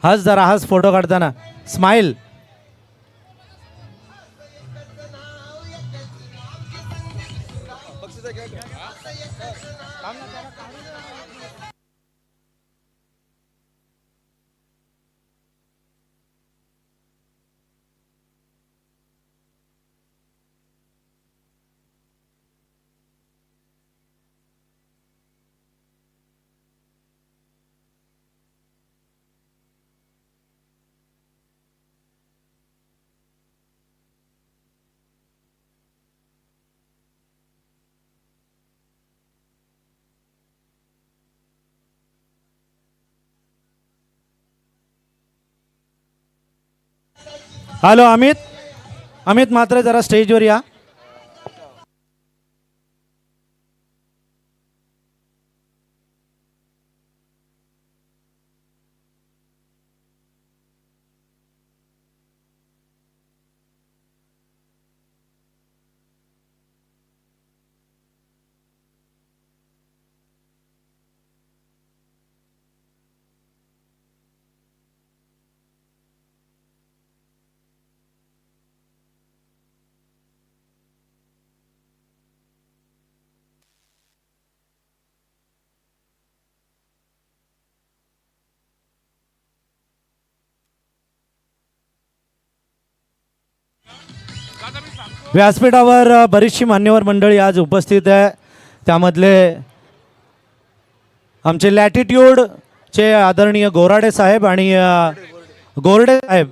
हस जरा हस फोटो काढताना smile. Hello Amit, Amit मात्र जरा स्टेजवर या. व्यासपीठावर बरीचशी मान्यवर मंडळी आज उपस्थित आहे. त्यामधले आमचे लॅटिट्यूडचे आदरणीय गोराडे साहेब आणि गोरडे साहेब,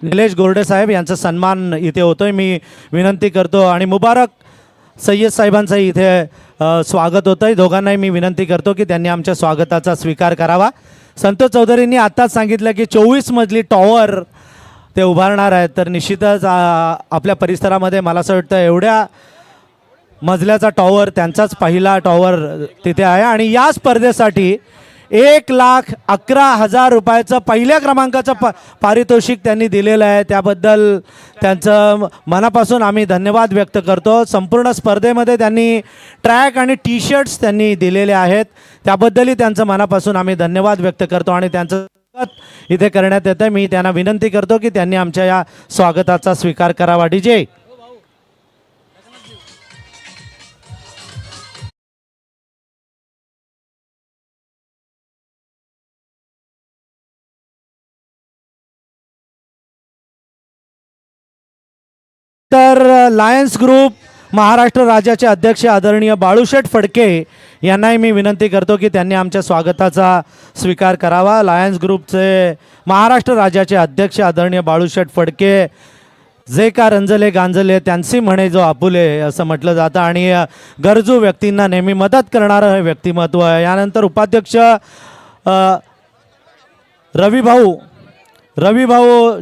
निलेश गोरडे साहेब यांचा सन्मान इथे होतोय. मी विनंती करतो आणि मुबारक सय्यद साहेबांचंही इथे स्वागत होतं आहे. दोघांनाही मी विनंती करतो की त्यांनी आमच्या स्वागताचा स्वीकार करावा. संतोष चौधरींनी आत्ताच सांगितलं की 24 मजली टॉवर ते उभारणार आहेत. तर निश्चितच आपल्या परिसरामध्ये मला असं वाटतं एवढ्या मजल्याचा टॉवर त्यांचाच पहिला टॉवर तिथे आहे. आणि या स्पर्धेसाठी 1,11,000 रुपयाचं पहिल्या क्रमांकाचं पारितोषिक त्यांनी दिलेलं आहे. त्याबद्दल त्यांचं मनापासून आम्ही धन्यवाद व्यक्त करतो. संपूर्ण स्पर्धेमध्ये त्यांनी ट्रॅक आणि टी शर्ट्स त्यांनी दिलेले आहेत. त्याबद्दलही त्यांचं मनापासून आम्ही धन्यवाद व्यक्त करतो आणि त्यांचं इथे करण्यात येतं. मी त्यांना विनंती करतो की त्यांनी आमच्या या स्वागताचा स्वीकार करावा. डीजे तर लायन्स ग्रुप महाराष्ट्र राज्याचे अध्यक्ष आदरणीय बाळूशेठ फडके यांनाही मी विनंती करतो की त्यांनी आमच्या स्वागताचा स्वीकार करावा. लायन्स ग्रुपचे महाराष्ट्र राज्याचे अध्यक्ष आदरणीय बाळूशेठ फडके, जे का रंजले गांजले त्यांची म्हणे जो आपुले असं म्हटलं जातं आणि गरजू व्यक्तींना नेहमी मदत करणारं हे व्यक्तिमत्व आहे. यानंतर उपाध्यक्ष रविभाऊ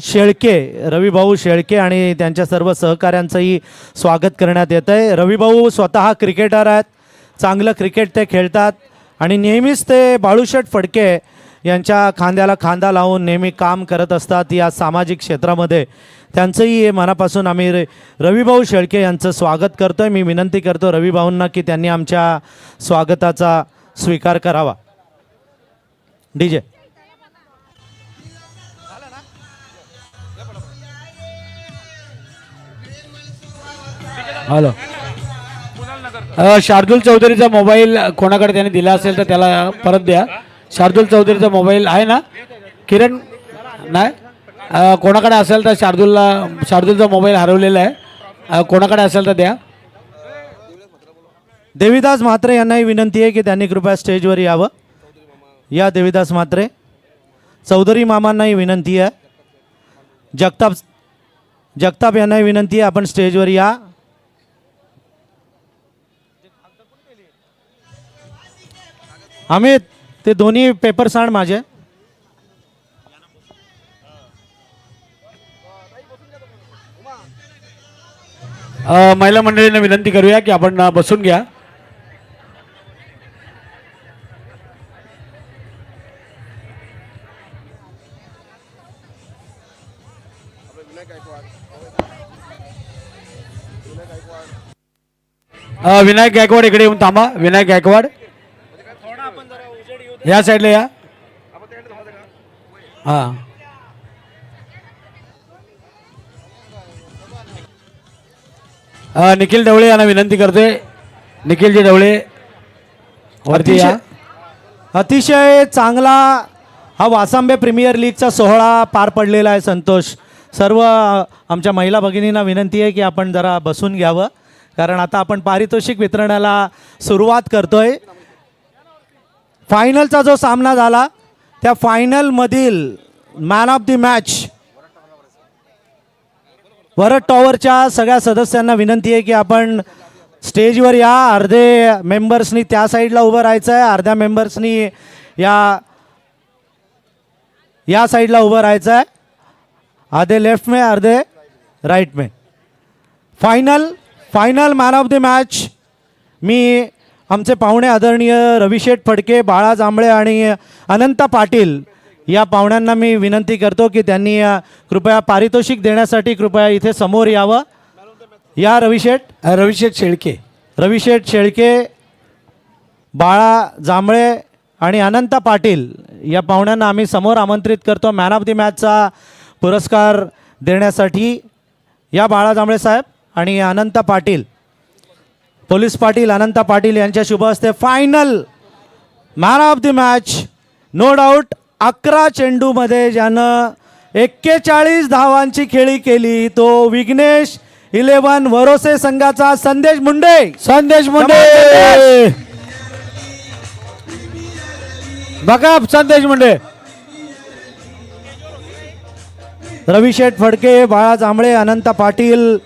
शेळके आणि त्यांच्या सर्व सहकाऱ्यांचंही स्वागत करण्यात येतं आहे. रविभाऊ स्वतः क्रिकेटर आहेत, चांगलं क्रिकेट ते खेळतात आणि नेहमीच ते बाळूशेठ फडके यांच्या खांद्याला खांदा लावून नेहमी काम करत असतात या सामाजिक क्षेत्रामध्ये. त्यांचंही मनापासून आम्ही रविभाऊ शेळके यांचं स्वागत करतो आहे. मी विनंती करतो रविभाऊंना की त्यांनी आमच्या स्वागताचा स्वीकार करावा. DJ hello. शार्दुल चौधरीचा मोबाईल कोणाकडे त्याने दिला असेल तर त्याला परत द्या. शार्दुल चौधरीचा मोबाईल आहे ना किरण? नाही, कोणाकडे असेल तर शार्दुलचा मोबाईल हरवलेला आहे, कोणाकडे असेल तर द्या. देवीदास म्हात्रे यांनाही विनंती आहे की त्यांनी कृपया स्टेजवर यावं. या देवीदास म्हात्रे. चौधरी मामांनाही विनंती आहे. जगताप यांनाही विनंती आहे आपण स्टेजवर या. अमित ते दोन्ही पेपर सांड माझे. महिला मंडळींना विनंती करूया की आपण बसून घ्या. विनायक गायकवाड इकडे येऊन थांबा. विनायक गायकवाड या साईडला या. हां निखिल ढवळे यांना विनंती करतोय. निखिलजी ढवळे वरती या. अतिशय चांगला हा वासांबे प्रीमियर लीगचा सोहळा पार पडलेला आहे. संतोष, सर्व आमच्या महिला भगिनींना विनंती आहे की आपण जरा बसून घ्यावं, कारण आता आपण पारितोषिक वितरणाला सुरुवात करतोय. फायनलचा जो सामना झाला त्या फायनलमधील man of the match Varad टॉवरच्या सगळ्या सदस्यांना विनंती आहे की आपण स्टेजवर या. अर्धे मेंबर्सनी त्या साईडला उभं राहायचं आहे, अर्ध्या मेंबर्सनी या साईडला उभं राहायचं आहे. आधे लेफ्ट में, अर्धे राईट में. Final man of the match मी आमचे पाहुणे आदरणीय रविशेठ फडके, बाळा जांभळे आणि अनंता पाटील या पाहुण्यांना मी विनंती करतो की त्यांनी कृपया पारितोषिक देण्यासाठी कृपया इथे समोर यावं. या रविशेठ शेळके, बाळा जांभळे आणि अनंता पाटील या पाहुण्यांना आम्ही समोर आमंत्रित करतो मॅन ऑफ द मॅचचा पुरस्कार देण्यासाठी. या बाळा जांभळे साहेब आणि अनंता पाटील, पोलीस पाटील अनंता पाटील यांच्या शुभ हस्ते final man of the match. No doubt 11 चेंडूमध्ये ज्यानं 41 धावांची खेळी केली तो विघ्नेश 11 वरोसे संघाचा संदेश मुंडे. बघा संदेश मुंडे. रविशेठ फडके, बाळा जांभळे, अनंता पाटील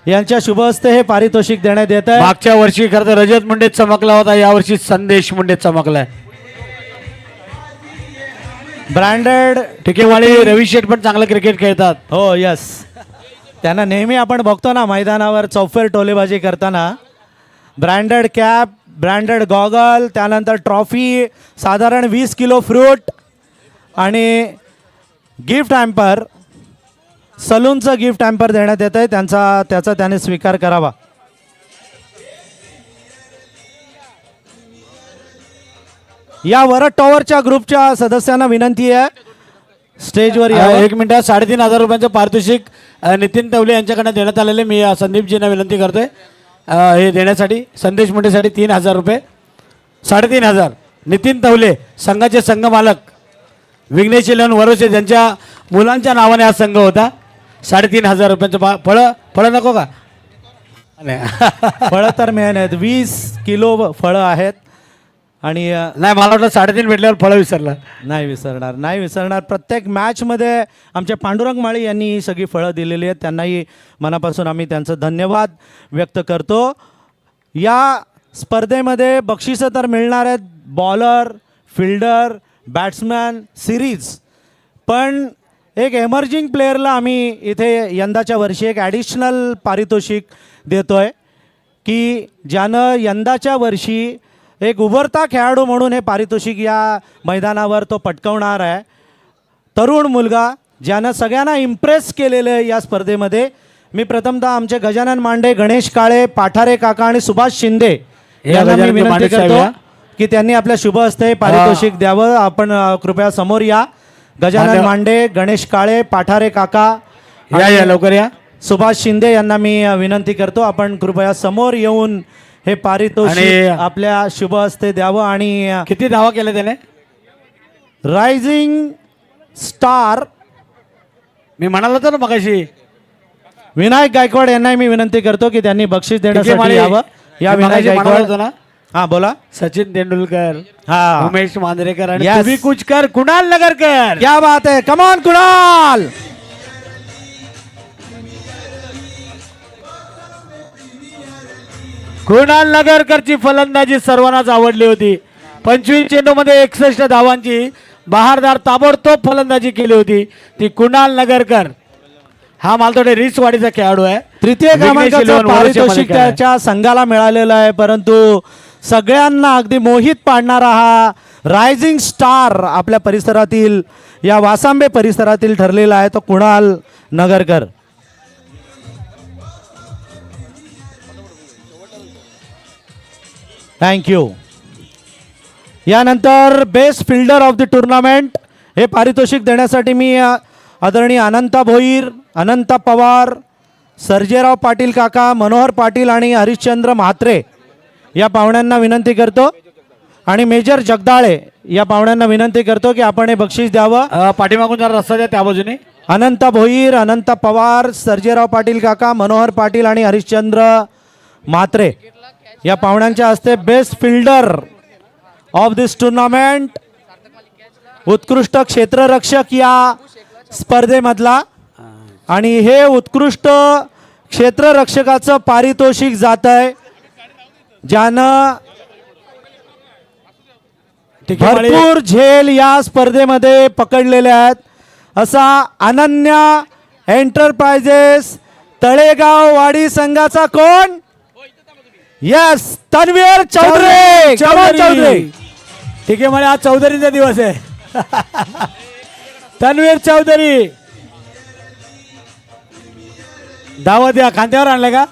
यांच्या शुभ हस्ते हे पारितोषिक देण्यात येत आहे. मागच्या वर्षी खरं तर रजत मुंडे चमकला होता, यावर्षी संदेश मुंडे चमकलाय. ब्रँडेड ठिकेवाडी रविशेठ पण चांगलं क्रिकेट खेळतात. हो यस, त्यांना नेहमी आपण बघतो ना मैदानावर चौफेर टोलेबाजी करताना. ब्रँडेड कॅप, ब्रँडेड गॉगल, त्यानंतर ट्रॉफी, साधारण 20 किलो फ्रूट आणि गिफ्ट हॅम्पर, सलूनचं गिफ्ट हॅम्पर देण्यात येत आहे. त्याचा त्याने स्वीकार करावा. या वरद टॉवरच्या ग्रुपच्या सदस्यांना विनंती आहे स्टेजवर या. 1 मिनिटात 3,500 रुपयांचं पारितोषिक नितीन तवले यांच्याकडनं देण्यात आलेले. मी संदीपजींना विनंती करतोय हे देण्यासाठी. संदेश मुंडेसाठी 3,000 रुपये, 3,500. नितीन तवले संघाचे संघ मालक विघ्नेश 11 वरोसे ज्यांच्या मुलांच्या नावाने हा संघ होता. 3,500 रुपयांचं फळं नको का? फळं तर मिळाले आहेत, 20 किलो फळं आहेत. आणि नाही, मला वाटलं 3.5 भेटल्यावर फळं विसरलं. नाही विसरणार. प्रत्येक मॅचमध्ये आमच्या पांडुरंग माळी यांनी ही सगळी फळं दिलेली आहेत. त्यांनाही मनापासून आम्ही त्यांचं धन्यवाद व्यक्त करतो. या स्पर्धेमध्ये बक्षिसं तर मिळणार आहेत, बॉलर, फिल्डर, बॅट्समॅन, सिरीज. पण एक एमर्जिंग प्लेअरला आम्ही इथे यंदाच्या वर्षी एक ॲडिशनल पारितोषिक देतो आहे की ज्यानं यंदाच्या वर्षी एक उभरता खेळाडू म्हणून हे पारितोषिक या मैदानावर तो पटकावणार आहे. तरुण मुलगा ज्यानं सगळ्यांना इम्प्रेस केलेलं आहे या स्पर्धेमध्ये. मी प्रथमतः आमचे गजानन मांडे, गणेश काळे, पाठारे काका आणि सुभाष शिंदे यांना मी विनंती करतो की त्यांनी आपल्या शुभ हस्ते पारितोषिक द्यावं. आपण कृपया समोर या. गजानन मांडे, गणेश काळे, पाठारे काका, या लवकर या. सुभाष शिंदे यांना मी विनंती करतो आपण कृपया समोर येऊन हे पारितोषिक आपल्या शुभ हस्ते द्यावं. आणि किती धावा केल्या त्याने? रायझिंग स्टार मी म्हणालो होतो ना मगाशी, विनायक गायकवाड यांनाही मी विनंती करतो की त्यांनी बक्षीस देण्यासाठी यावं. या विनायक गायकवाड. ना हा बोला. सचिन तेंडुलकर, हा, उमेश मांजरेकर आणि Yes. तुम्ही कुचकर, कुणाल नगरकर. क्या बात है, कम ऑन कुणाल. कुणाल नगरकरची फलंदाजी सर्वांनाच आवडली होती. 25 चेंडूमध्ये 61 धावांची बहारदार ताबडतोब फलंदाजी केली होती ती कुणाल नगरकर. हा मालतोडे रिसवाडीचा खेळाडू आहे. तृतीय क्रमांकाचं पारितोषिक त्याच्या संघाला मिळालेलं आहे. परंतु सगळ्यांना अगदी मोहित पाडणारा हा रायझिंग स्टार आपल्या परिसरातील, या वासांबे परिसरातील ठरलेला आहे तो कुणाल नगरकर. थँक्यू. यानंतर best fielder of the tournament हे पारितोषिक देण्यासाठी मी आदरणीय अनंता भोईर, अनंता पवार, सर्जेराव पाटील काका, मनोहर पाटील आणि हरिश्चंद्र म्हात्रे या पाहुण्यांना विनंती करतो आणि मेजर जगदाळे या पाहुण्यांना विनंती करतो की आपण हे बक्षीस द्यावं. पाठीमागून जरा रस्ता द्या त्या बाजूने. अनंत भोईर, अनंत पवार, सर्जेराव पाटील काका, मनोहर पाटील आणि हरिश्चंद्र म्हात्रे या पाहुण्यांच्या हस्ते best fielder of this tournament, उत्कृष्ट क्षेत्ररक्षक या स्पर्धेमधला, आणि हे उत्कृष्ट क्षेत्ररक्षकाचं पारितोषिक जात आहे ज्यानं भरपूर झेल या स्पर्धेमध्ये पकडलेले आहेत. असा अनन्या एंटरप्राइजेस तळेगाव वाडी संघाचा कोण? यस, तन्वीर चौधरी. चौधरी ठीक आहे, मला आज चौधरीचा दिवस आहे. तन्वीर चौधरी दावा द्या. खांद्यावर आणलं का?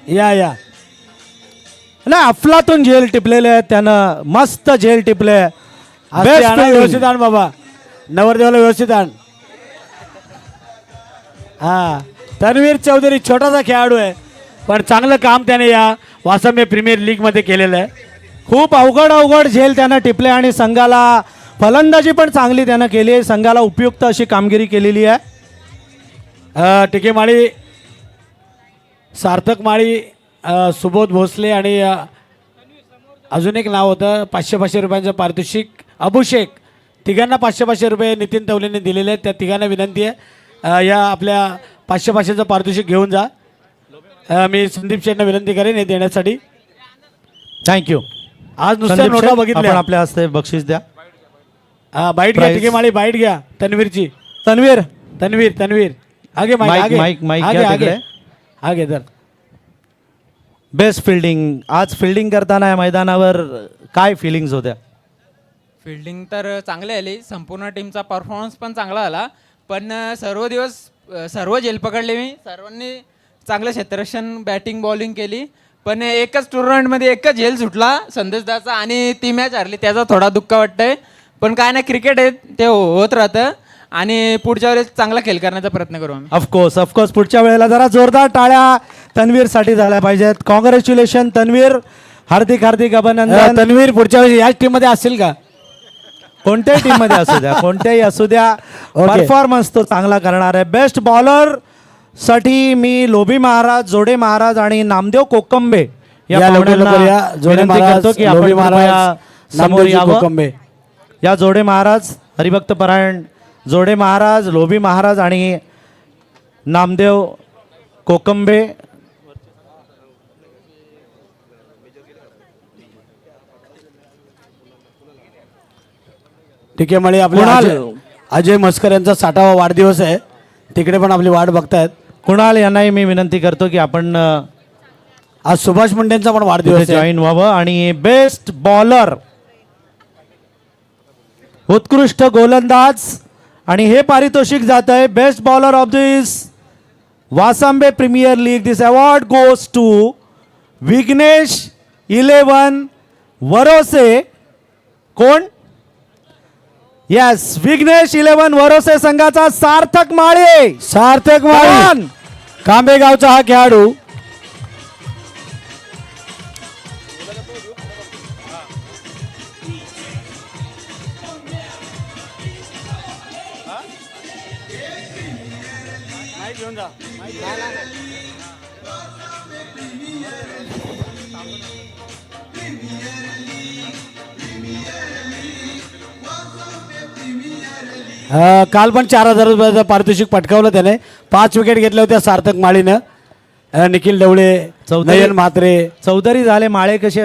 या या. नाही, अफलातून झेल टिपलेले आहेत त्यानं, मस्त झेल टिपले. व्यवस्थित आण बाबा, नवरदेवाला व्यवस्थित आण. हा, तन्वीर चौधरी छोटासा खेळाडू आहे पण चांगलं काम त्याने या वासंबे प्रीमियर लीग मध्ये केलेलं आहे. खूप अवघड झेल त्यानं टिपले आणि संघाला फलंदाजी पण चांगली त्यानं केली आहे. संघाला उपयुक्त अशी कामगिरी केलेली आहे. टिके माळी, सार्थक माळी, सुबोध भोसले आणि अजून एक नाव होतं 500 रुपयांचं पारितोषिक, अभिषेक. तिघांना 500 रुपये नितीन तवलेने दिलेले आहेत. त्या तिघांना विनंती आहे या आपल्या 500चं पारितोषिक घेऊन जा. मी संदीप शेठना विनंती करेन हे देण्यासाठी. थँक्यू. आज नुसत्या नोटा बघितल्या. आपल्या हस्ते बक्षीस द्या. बाईट घ्या टिके माळी, बाईट घ्या तन्वीरची. तन्वीर तन्वीर तन्वीर आगे माईक आगे तर. Best fielding. आज फिल्डिंग करताना या मैदानावर काय फिलिंग्स होत्या? फिल्डिंग तर चांगली आली, संपूर्ण टीमचा परफॉर्मन्स पण चांगला आला. पण सर्व झेल पकडले मी. सर्वांनी चांगलं क्षेत्ररक्षण, बॅटिंग बॉलिंग केली. पण एकच टुर्नामेंटमध्ये एकच झेल सुटला संदेशदाचा आणि ती मॅच हरली, त्याचा थोडा दुःख वाटतंय. पण काय नाही, क्रिकेट आहे ते होत राहतं आणि पुढच्या वेळेस चांगला खेळ करण्याचा प्रयत्न करू आम्ही. ऑफकोर्स पुढच्या वेळेला जरा जोरदार टाळ्या तन्वीरसाठी झाल्या पाहिजेत. कॉंग्रॅच्युलेशन तन्वीर, हार्दिक अभिनंदन. तन्वीर पुढच्या वेळेस याच टीम मध्ये असेल का? कोणत्याही टीम मध्ये असू द्या, कोणत्याही असू द्या, परफॉर्मन्स तो चांगला करणार आहे. बेस्ट बॉलर साठी मी लोभी महाराज, जोडे महाराज आणि नामदेव कोकंबे या पाहुण्यांना विनंती करतो की आपण कृपया समोर यावं. या जोडे महाराज, हरिभक्त परायण जोडे महाराज, लोभी महाराज आणि नामदेव कोकंबे. ठीक आहे, म्हणजे आपले अजय मस्कर यांचा 60वा वाढदिवस आहे, तिकडे पण आपली वाट बघतायत. कुणाल यांनाही मी विनंती करतो की आपण आज सुभाष मुंडेंचा पण वाढदिवस जॉईन व्हावं. आणि बेस्ट बॉलर, उत्कृष्ट गोलंदाज, आणि हे पारितोषिक जात आहे best bowler of this Vasambe premier league. This award goes to Vighnesh 11 Varose. कोण? यस, विघ्नेश 11 वरोसे संघाचा सार्थक माळे. सार्थक माळी कांबेगावचा हा खेळाडू. काल पण 4000 रुपयाचं पारितोषिक पटकावलं त्याने. 5 विकेट घेतल्या होत्या सार्थक माळीनं. निखिल ढवळे, नयन म्हात्रे, चौधरी झाले. माळे कसे?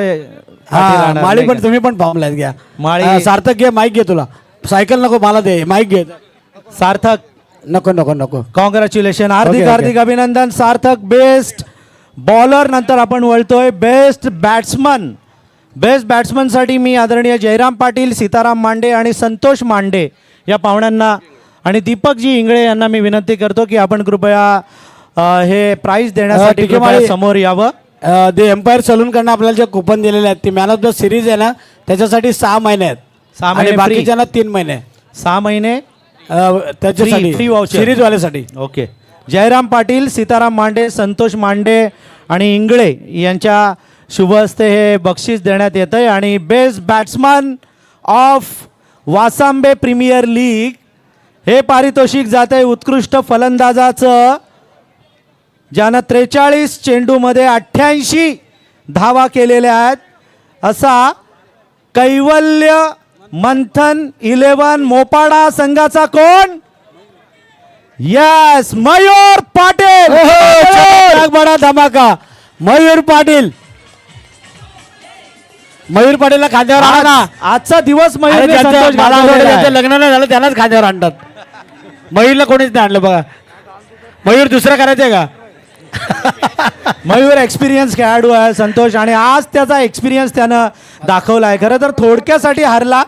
माळी पण तुम्ही पण फॉर्मला घ्या. माळी सार्थक घे, माईक घे. तुला सायकल नको, मला दे माईक घे. सार्थक नको नको नको. कॉंग्रॅच्युलेशन, हार्दिक अभिनंदन सार्थक. बेस्ट बॉलर नंतर आपण वळतोय बेस्ट बॅट्समन. बेस्ट बॅट्समनसाठी मी आदरणीय जयराम पाटील, सीताराम मांडे आणि संतोष मांडे या पाहुण्यांना आणि दीपकजी इंगळे यांना मी विनंती करतो की आपण कृपया हे प्राइज देण्यासाठी समोर यावं. ते एम्पायर सलून कडनं आपल्याला जे कुपन दिलेले आहेत, ती मॅन ऑफ द सिरीज आहे ना, त्याच्यासाठी 6 महिने आहेत. 6 महिने बाकीच्या 3 महिने. 6 महिने त्याच्यासाठी फ्री वाउचर सिरीज वाल्यासाठी. ओके, जयराम पाटील, सीताराम मांडे, संतोष मांडे आणि इंगळे यांच्या शुभ हस्ते हे बक्षीस देण्यात येतं आहे. आणि best batsman of Vasambe premier league हे पारितोषिक जात आहे उत्कृष्ट फलंदाजाचं, ज्यानं 43 चेंडूमध्ये 88 धावा केलेल्या आहेत, असा कैवल्य मंथन 11 मोपाडा संघाचा कोण? यस, मयूर पाटील. बडा धमाका, मयूर पाटील. मयूर पाटीलला खांद्यावर आणा ना. आजचा दिवस मयूर अरे ज्यांचं लग्न नाही झालं त्यालाच खांद्यावर आणतात. मयूरला कोणीच नाही आणलं बघा. मयूर दुसरं करायचंय का? मयूर एक्सपिरियन्स खेळाडू आहे संतोष, आणि आज त्याचा एक्सपिरियन्स त्यानं दाखवला आहे. खरं तर थोडक्यासाठी हारला,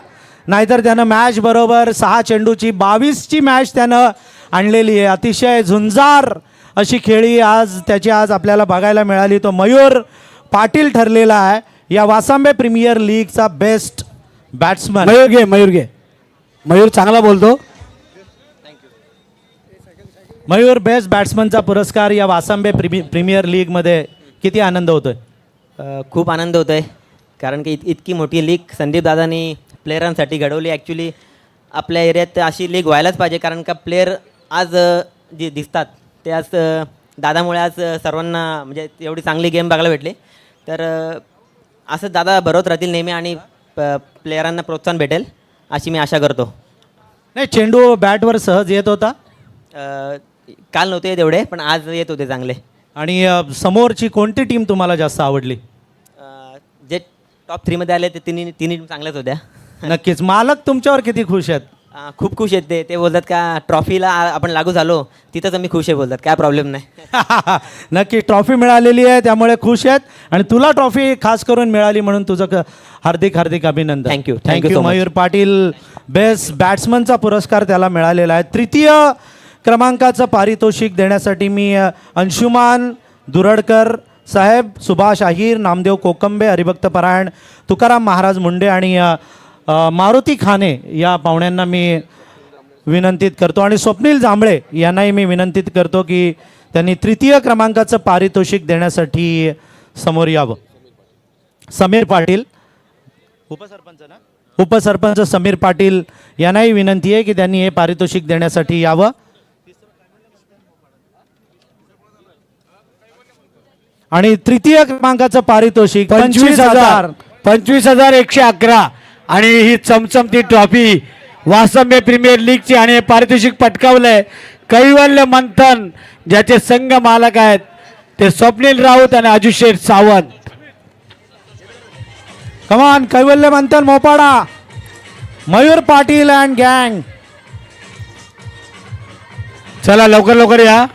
नाहीतर त्यानं मॅच बरोबर 6 चेंडूची 22ची मॅच त्यानं आणलेली आहे. अतिशय झुंजार अशी खेळी आज आपल्याला बघायला मिळाली. तो मयूर पाटील ठरलेला आहे या वासांबे प्रीमियर लीगचा बेस्ट बॅट्समन. मयूर घे. मयूर चांगला बोलतो. मयूर बेस्ट बॅट्समनचा पुरस्कार या वासांबे प्रीमियर लीगमध्ये किती आनंद होतोय? खूप आनंद होतो आहे, कारण की इतकी मोठी लीग संदीप दादांनी प्लेयरांसाठी घडवली. ॲक्च्युली आपल्या एरियात अशी लीग व्हायलाच पाहिजे, कारण का प्लेयर आज जे दिसतात ते आज दादामुळे आज सर्वांना म्हणजे एवढी चांगली गेम बघायला भेटली. तर असं दादा भरवत राहतील नेहमी आणि प्लेयरांना प्रोत्साहन भेटेल अशी मी आशा करतो. नाही, चेंडू बॅटवर सहज येत होता. काल नव्हते तेवढे, पण आज येत होते चांगले. आणि समोरची कोणती टीम तुम्हाला जास्त आवडली? जे टॉप 3मध्ये आले ते तिन्ही टीम चांगल्याच होत्या. नक्कीच. मालक तुमच्यावर किती खुश आहेत? खूप खुश आहेत ते बोलतात का ट्रॉफीला आपण लागू झालो तिथंच आम्ही खुश आहे, बोलतात काय प्रॉब्लेम नाही. नक्की ट्रॉफी मिळालेली आहे त्यामुळे खुश आहेत, आणि तुला ट्रॉफी खास करून मिळाली म्हणून तुझं हार्दिक हार्दिक अभिनंदन. Thank you. Thank you. Mayur Patil best बॅट्समनचा पुरस्कार त्याला मिळालेला आहे. तृतीय क्रमांकाचं पारितोषिक देण्यासाठी मी अंशुमान दुरडकर साहेब, सुभाष आहीर, नामदेव कोकंबे, हरिभक्त परायण, तुकाराम महाराज मुंडे आणि मारुती खाने या पाहुण्यांना मी विनंतीत करतो, आणि स्वप्नील जांभळे यांनाही मी विनंतीत करतो की त्यांनी तृतीय क्रमांकाचं पारितोषिक देण्यासाठी समोर यावं. समीर पाटील, उपसरपंच समीर पाटील यांनाही विनंती आहे की त्यांनी हे पारितोषिक देण्यासाठी यावं. आणि तृतीय क्रमांकाचं पारितोषिक 25,111 आणि ही चमचमती ट्रॉफी वासंबे प्रीमियर लीगची, आणि हे पारितोषिक पटकावलंय कैवल्य मंथन, ज्याचे संघ मालक आहेत ते स्वप्नील राऊत आणि आजुशेठ सावंत. कमान कैवल्य मंथन मोपाडा, मयूर पाटील अँड गँग. चला लवकर लवकर या.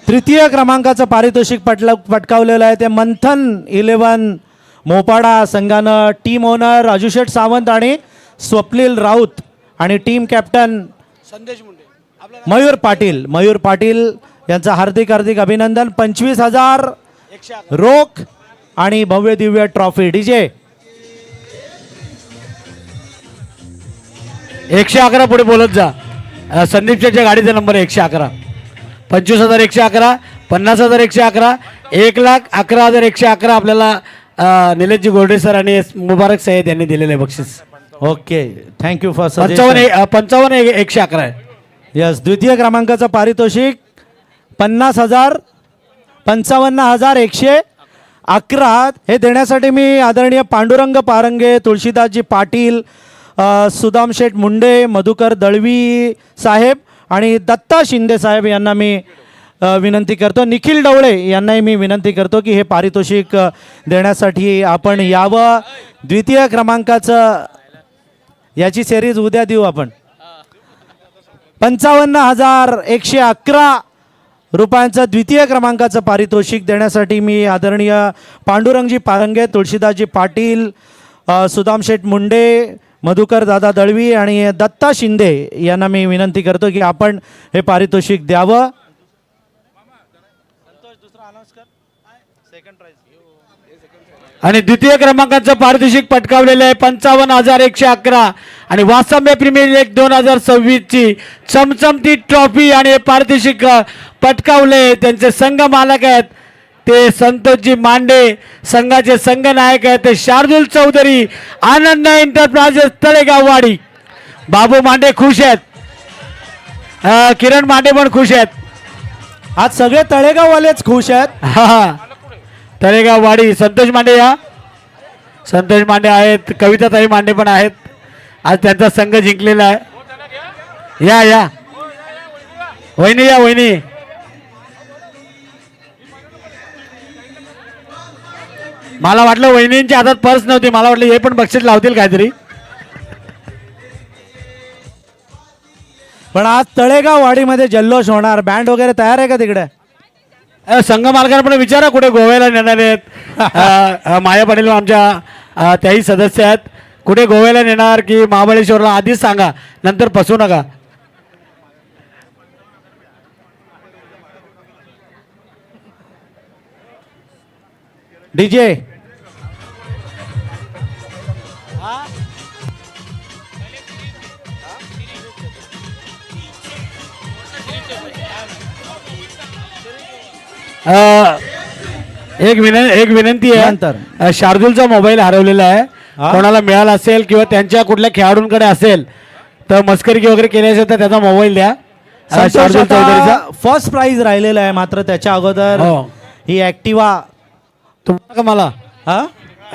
तृतीय क्रमांकाचं पारितोषिक पटकावलेलं आहे ते मंथन 11 मोपाडा संघानं. टीम ओनर आजुशेठ सावंत आणि स्वप्नील राऊत, आणि टीम कॅप्टन मयूर पाटील यांचं हार्दिक हार्दिक अभिनंदन. 25,000 रोख आणि भव्य दिव्य ट्रॉफी. डीजे 111 पुढे बोलत जा. संदीपच्या गाडीचा नंबर 111. 25,111, 50,111, 1,11,111 आपल्याला निलेशजी गोरडे सर आणि मुबारक सय्यद यांनी दिलेले बक्षीस. ओके, थँक्यू फॉर 55,111 आहे. यस, द्वितीय क्रमांकाचं पारितोषिक 55,111 हे देण्यासाठी मी आदरणीय पांडुरंग पारंगे, तुळशीदासजी पाटील, सुदाम शेठ मुंडे, मधुकर दळवी साहेब आणि दत्ता शिंदे साहेब यांना मी विनंती करतो. निखिल डवळे यांनाही मी विनंती करतो की हे पारितोषिक देण्यासाठी आपण यावं. द्वितीय क्रमांकाचं याची सिरीज उद्या देऊ आपण. 55,111 रुपयांचं द्वितीय क्रमांकाचं पारितोषिक देण्यासाठी मी आदरणीय पांडुरंगजी पारंगे, तुळशीदासजी पाटील, सुदाम शेठ मुंडे, मधुकर दादा दळवी आणि दत्ता शिंदे यांना मी विनंती करतो की आपण हे पारितोषिक द्यावं. आणि द्वितीय क्रमांकाचं पारितोषिक पटकावलेलं आहे 55,111 आणि वासंबे प्रीमियर लीग 2026 ची चमचमती ट्रॉफी आणि हे पारितोषिक पटकावले. त्यांचे संघ मालक आहेत ते संतोषजी मांडे, संघाचे संघ नायक आहेत ते शार्दुल चौधरी, आनंद एंटरप्राइजेस तळेगाव वाडी. बाबू मांडे खुश आहेत, किरण मांडे पण खुश आहेत. आज सगळे तळेगाववालेच खुश आहेत. हा तळेगाव वाडी. संतोष मांडे या, संतोष मांडे आहेत, कविताताई मांडे पण आहेत. आज त्यांचा संघ जिंकलेला आहे. या या वहिनी, या वहिनी. मला वाटलं वहिनींच्या हातात पर्स नव्हती, मला वाटलं हे पण बक्षीस लावतील काहीतरी. पण आज तळेगाव वाडीमध्ये जल्लोष होणार. बँड वगैरे तयार आहे का तिकडे? संघ मालकांना पण विचारा कुठे गोव्याला नेणार आहेत. माया पाटील आमच्या त्याही सदस्य आहेत. कुठे गोव्याला नेणार की महाबळेश्वरला आधीच सांगा, नंतर फसू नका. डीजे एक विनंती नंतर. आहे. शार्दूलचा मोबाईल हरवलेला आहे. हा? कोणाला मिळाला असेल किंवा त्यांच्या कुठल्या खेळाडूंकडे असेल तर मस्करी वगैरे केली असेल तर त्याचा मोबाईल द्या. शार्दूल चौधरीचा फर्स्ट प्राइज राहिलेला आहे. मात्र त्याच्या अगोदर हो. ही ऍक्टिवा, तुम्हाला का मला हा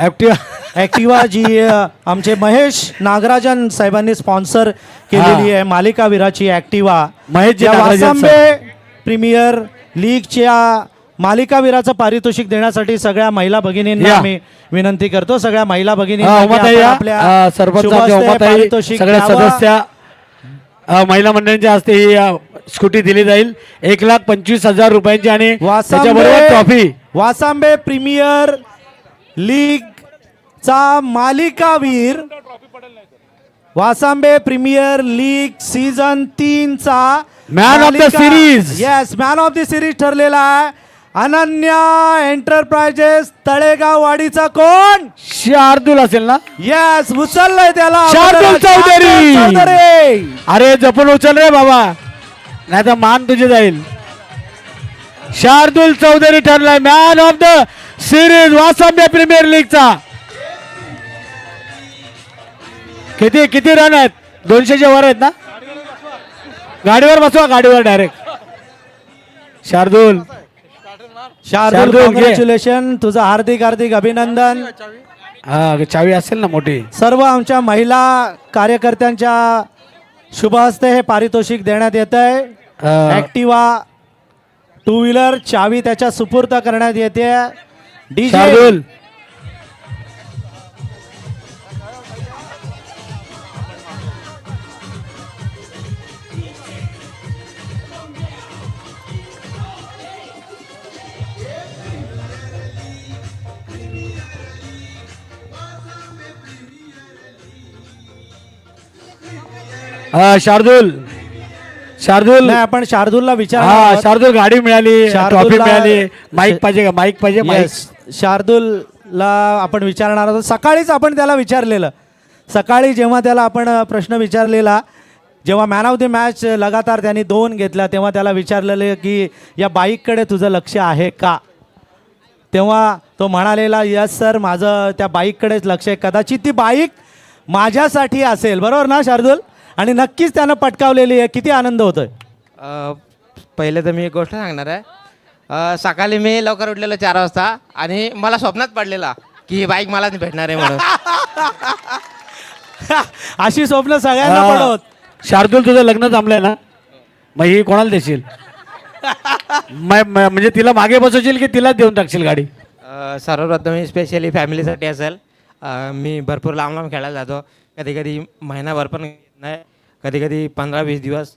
ऍक्टिव्ह ऍक्टिवा जी आमचे महेश नागराजन साहेबांनी स्पॉन्सर केलेली आहे, मालिकावीराची ऍक्टिवा. महेशजी या नागराजन वासंबे प्रीमियर लीगच्या मालिकावीराचं पारितोषिक देण्यासाठी सगळ्या महिला भगिनींना या. आम्ही विनंती करतो. सगळ्या महिला भगिनींना की उमाताई आपण या, आपल्या सरपंच शुभहस्ते उमाताई, पारितोषिक सगळ्या द्यावं. सदस्य महिला मंडळांच्या हस्ते ही स्कूटी दिली जाईल 1,25,000 रुपयांची आणि त्याच्याबरोबर ट्रॉफी. वासंबे प्रीमियर लीग चा मालिकावीर, वासंबे प्रीमियर लीग सीझन 3 चा man of the series. Yes, man of the series ठरलेला आहे. अनन्या एंटरप्राइजेस तळेगाव वाडीचा कोण? शार्दूल असेल ना? येस, उचललंय त्याला शार्दूल चौधरी. चौधरी. अरे जपून उचल रे बाबा, नाही तर मान तुझी जाईल. शार्दूल चौधरी ठरलाय man of the series Vasambe premier लीगचा. किती किती रन आहेत? 200च्या वर आहेत ना? गाडीवर बसवा, गाडीवर डायरेक्ट. शार्दूल शार्दूल, घे. कॉंग्रॅच्युलेशन, तुझं हार्दिक हार्दिक अभिनंदन. हा चावी असेल ना मोठी. सर्व आमच्या महिला कार्यकर्त्यांच्या शुभ हस्ते हे पारितोषिक देण्यात येत आहे. ऍक्टिवा 2 व्हीलर चावी त्याच्या सुपूर्द करण्यात येते. डीजे शार्दूल शार्दूल शार्दूल नाही, आपण शार्दूलला हा विचार. शार्दूल गाडी मिळाली, शार्दूलला- ट्रॉफी मिळाली. माईक पाहिजे का? माईक पाहिजे. माईक. शार्दूलला आपण विचारणार होतो. सकाळीच आपण त्याला विचारलेलं. सकाळी जेव्हा त्याला आपण प्रश्न विचारलेला, जेव्हा मॅन ऑफ द मॅच लगातार त्यांनी 2 घेतल्या, तेव्हा त्याला विचारलेलं की या बाईककडे तुझं लक्ष आहे का? तेव्हा तो म्हणालेला, यस सर, माझं त्या बाईककडेच लक्ष आहे. कदाचित ती बाईक माझ्यासाठी असेल. बरोबर ना शार्दूल? आणि नक्कीच त्यानं पटकावलेली आहे. किती आनंद होतोय. पहिले तर मी एक गोष्ट सांगणार आहे. सकाळी मी लवकर उठलेलो 4 वाजता आणि मला स्वप्नात पडलेला की ही बाईक मला भेटणार आहे म्हणून. अशी स्वप्न सगळ्यांना पडत. शार्दूल तुझं लग्न जमलंय ना? मग ही कोणाला देशील? म्हणजे तिला मागे बसवशील की तिलाच देऊन टाकशील गाडी? सर्वप्रथम मी स्पेशली फॅमिलीसाठी असेल. मी भरपूर लांब लांब खेळायला जातो. कधी कधी महिनाभर पण नाही, कधी कधी 15-20 दिवस.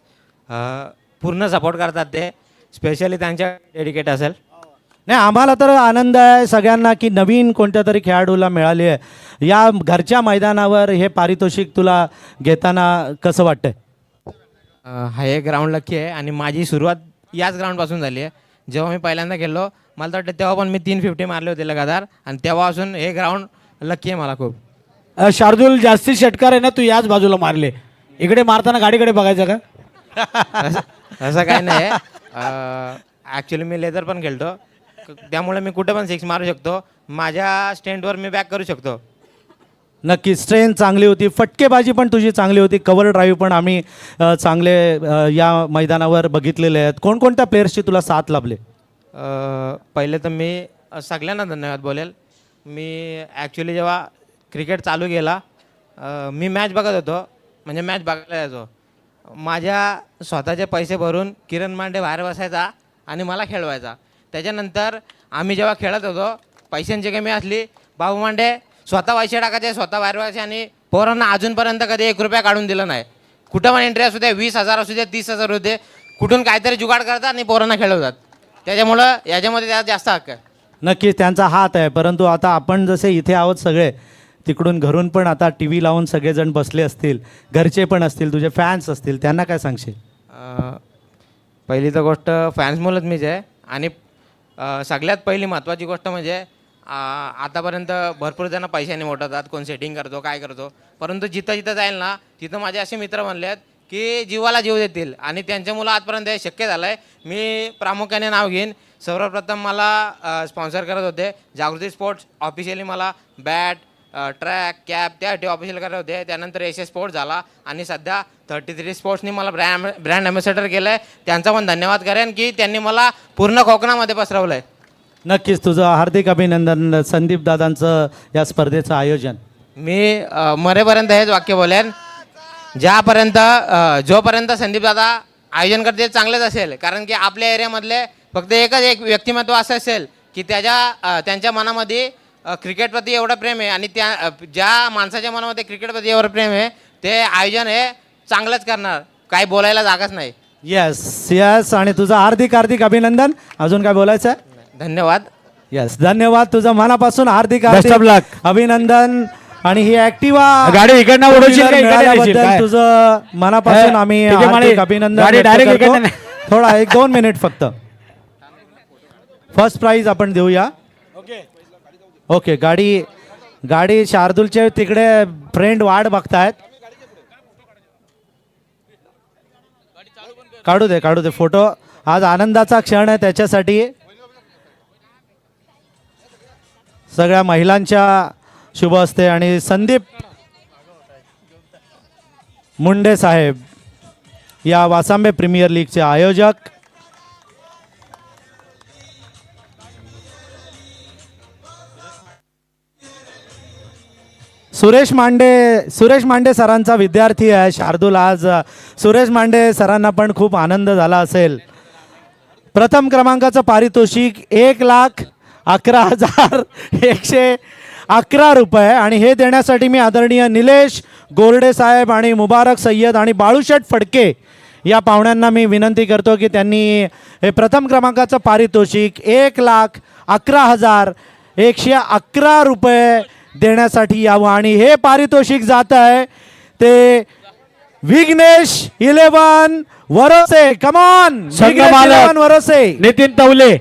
पूर्ण सपोर्ट करतात ते. स्पेशली त्यांच्या डेडिकेट असेल. नाही, आम्हाला तर आनंद आहे सगळ्यांना की नवीन कोणत्या तरी खेळाडूला मिळाली आहे. या घरच्या मैदानावर हे पारितोषिक तुला घेताना कसं वाटतंय? हा एक ग्राउंड लकी आहे आणि माझी सुरुवात याच ग्राउंडपासून झाली आहे. जेव्हा मी पहिल्यांदा खेळलो मला तर वाटतं तेव्हा पण मी 350 मारले होते लगातार आणि तेव्हापासून हे ग्राउंड लकी आहे मला खूप. शार्दूल जास्ती षटकार आहे ना, तू याच बाजूला मारले. इकडे मारताना गाडीकडे बघायचं का? असं काही नाही आहे. ॲक्च्युली मी लेदर पण खेळतो त्यामुळे मी कुठे पण सिक्स मारू शकतो. माझ्या स्टँडवर मी बॅक करू शकतो. नक्की स्ट्रेंथ चांगली होती, फटकेबाजी पण तुझी चांगली होती, कव्हर ड्राईव्ह पण आम्ही चांगले या मैदानावर बघितलेले आहेत. कोणकोणत्या प्लेयर्सची तुला साथ लाभले? पहिले तर मी सगळ्यांना धन्यवाद बोलेल. मी ॲक्च्युली जेव्हा क्रिकेट चालू केला मी मॅच बघत होतो, म्हणजे मॅच बघायला जायचो. माझ्या स्वतःचे पैसे भरून किरण मांडे बाहेर बसायचा आणि मला खेळवायचा. त्याच्यानंतर आम्ही जेव्हा खेळत होतो पैशांची कमी असली, बाबू मांडे स्वतः पैसे टाकायचे, स्वतः बाहेर व्हायचे आणि पोरांना अजूनपर्यंत कधी 1 रुपया काढून दिला नाही. कुठं पण एंट्री असू दे, 20,000 असू दे, 30,000 होते, कुठून काहीतरी जुगाड करतात आणि पोरांना खेळवतात. त्याच्यामुळं याच्यामध्ये त्यात जास्त हक्क आहे. नक्कीच त्यांचा हात आहे, परंतु आता आपण जसे इथे आहोत सगळे, तिकडून घरून पण आता टी व्ही लावून सगळेजण बसले असतील, घरचे पण असतील, तुझे फॅन्स असतील, त्यांना काय सांगशील? पहिली तर गोष्ट फॅन्समुळंच मीच आहे आणि सगळ्यात पहिली महत्त्वाची गोष्ट म्हणजे आतापर्यंत भरपूर जण पैशाने मोठवतात, कोण सेटिंग करतो, काय करतो, परंतु जिथं जिथं जाईल ना तिथं माझे असे मित्र बनले आहेत की जीवाला जीव देतील आणि त्यांच्यामुळं आजपर्यंत हे शक्य झालं आहे. मी प्रामुख्याने नाव घेईन. सर्वप्रथम मला स्पॉन्सर करत होते जागृती स्पोर्ट्स, ऑफिशियली मला बॅट, ट्रॅक, कॅप त्यासाठी ऑफिशियल करत होते. त्यानंतर एस स्पोर्ट्स झाला आणि सध्या 33 स्पोर्ट्सनी मला ब्रँड ॲम्बॅसेडर केलं आहे. त्यांचा पण धन्यवाद करेन की त्यांनी मला पूर्ण कोकणामध्ये पसरवलं आहे. नक्कीच तुझं हार्दिक अभिनंदन संदीप दादांचं या स्पर्धेचं आयोजन. मी मरेपर्यंत हेच वाक्य बोलेन, जोपर्यंत संदीप दादा आयोजन करते चांगलेच असेल. कारण की आपल्या एरियामधले फक्त एक व्यक्तिमत्व असं असेल की त्यांच्या मनामध्ये क्रिकेटप्रती एवढं प्रेम आहे आणि ज्या माणसाच्या मनामध्ये क्रिकेटप्रती एवढं प्रेम आहे ते आयोजन हे चांगलंच करणार, काही बोलायला जागाच नाही. येस आणि तुझं हार्दिक अभिनंदन. अजून काय बोलायचं आहे? धन्यवाद. येस धन्यवाद, तुझं मनापासून हार्दिक Best of luck. अभिनंदन. आणि ही ऍक्टिवा गाडी इकडनं उडवशील का इकडे नेशील? मिळाल्याबद्दल काय? तुझं मनापासून आम्ही ठीक आहे, हार्दिक माळी. अभिनंदन गाडी व्यक्त direct करतो. इकडनं थोडा 1-2 मिनिट फक्त. फर्स्ट प्राइज आपण देऊया. ओके गाडी शार्दूलचे तिकडे फ्रेंड वाट बघतायत. काढू दे फोटो. आज आनंदाचा क्षण आहे त्याच्यासाठी. सगळ्या महिलांच्या शुभ असते आणि संदीप मुंडे साहेब या वासांबे प्रीमियर लीगचे आयोजक. सुरेश मांडे सरांचा विद्यार्थी आहे शार्दूल. आज सुरेश मांडे सरांना पण खूप आनंद झाला असेल. प्रथम क्रमांकाचं पारितोषिक 1,11,111 रुपये आणि हे देण्यासाठी मी आदरणीय निलेश गोरडे साहेब आणि मुबारक सय्यद आणि बाळूशेठ फडके या पाहुण्यांना मी विनंती करतो की त्यांनी हे प्रथम क्रमांकाचं पारितोषिक 1,11,111 रुपये देण्यासाठी यावं आणि हे पारितोषिक जात आहे ते विघ्नेश 11 वरोसे. कमॉन संघमालक वरोसे, नितीन तवले.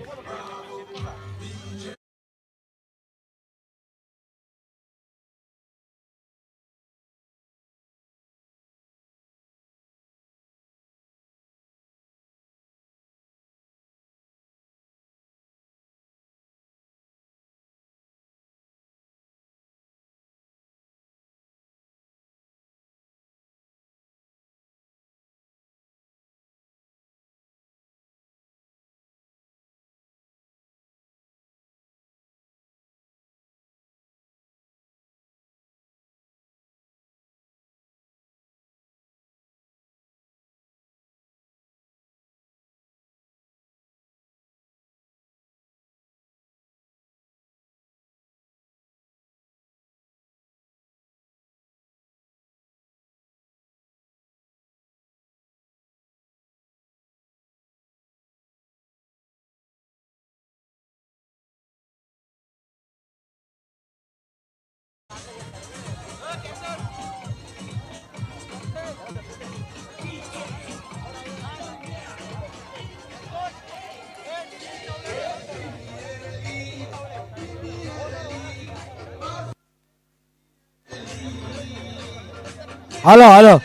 हॅलो हॅलो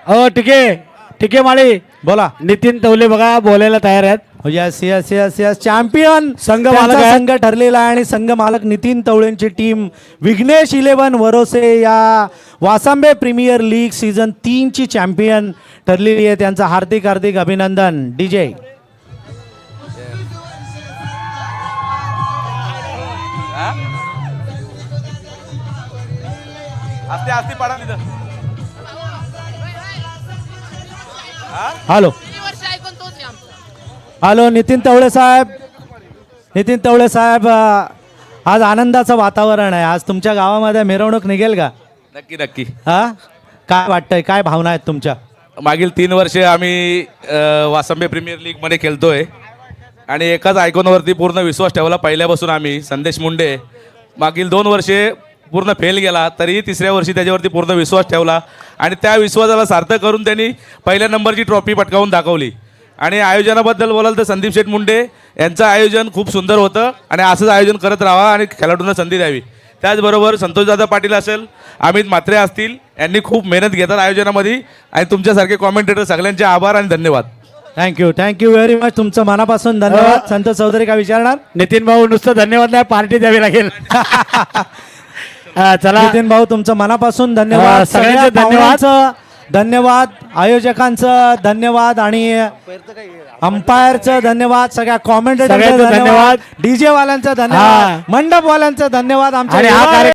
हो ठीक आहे माळी बोला. नितीन तवले बघा बोलायला तयार आहेत. Yes yes yes yes champion संघ मालक आहे. संघ ठरलेला आहे आणि संघ मालक नितीन तवळेंची टीम विघ्नेश 11 वरोसे या वासांबे प्रीमियर लीग सीझन 3 ची चॅम्पियन ठरलेली आहे. त्यांचं हार्दिक हार्दिक अभिनंदन. डीजे हॅलो हॅलो नितीन तवळे साहेब आज आनंदाचं वातावरण आहे. आज तुमच्या गावामध्ये मिरवणूक निघेल का? नक्की नक्की. हा काय वाटतंय, काय भावना आहेत तुमच्या? मागील 3 वर्षे आम्ही वासंबे प्रीमियर लीगमध्ये खेळतोय आणि एकाच आयकॉनवरती पूर्ण विश्वास ठेवला पहिल्यापासून आम्ही. संदेश मुंडे मागील 2 वर्षे पूर्ण फेल गेला तरीही 3ऱ्या वर्षी त्याच्यावरती पूर्ण विश्वास ठेवला आणि त्या विश्वासाला सार्थक करून त्यांनी पहिल्या नंबरची ट्रॉफी पटकावून दाखवली. आणि आयोजनाबद्दल बोलाल तर संदीप शेठ मुंडे यांचं आयोजन खूप सुंदर होतं आणि असंच आयोजन करत राहावा आणि खेळाडूंना संधी द्यावी. त्याचबरोबर संतोषदादा पाटील असेल, अमित म्हात्रे असतील, यांनी खूप मेहनत घेतात आयोजनामध्ये आणि तुमच्यासारखे कॉमेंटेटर सगळ्यांचे आभार आणि धन्यवाद. Thank you very much. तुमचं मनापासून धन्यवाद. संतोष चौधरी काय विचारणार? नितीन भाऊ नुसतं धन्यवाद नाही, पार्टी द्यावी लागेल. चला नितीन भाऊ तुमचं मनापासून धन्यवाद. सगळ्यांचे सगळ्या धन्यवाद. पाहुण्यांचं धन्यवाद, आयोजकांचं धन्यवाद आणि अंपायरचं धन्यवाद, सगळ्या कॉमेंटेटरचं सगळ्यांचं धन्यवाद, धन्यवाद. डीजे वाल्यांचं धन्यवाद, मंडपवाल्यांचं धन्यवाद. आणि हा आमच्या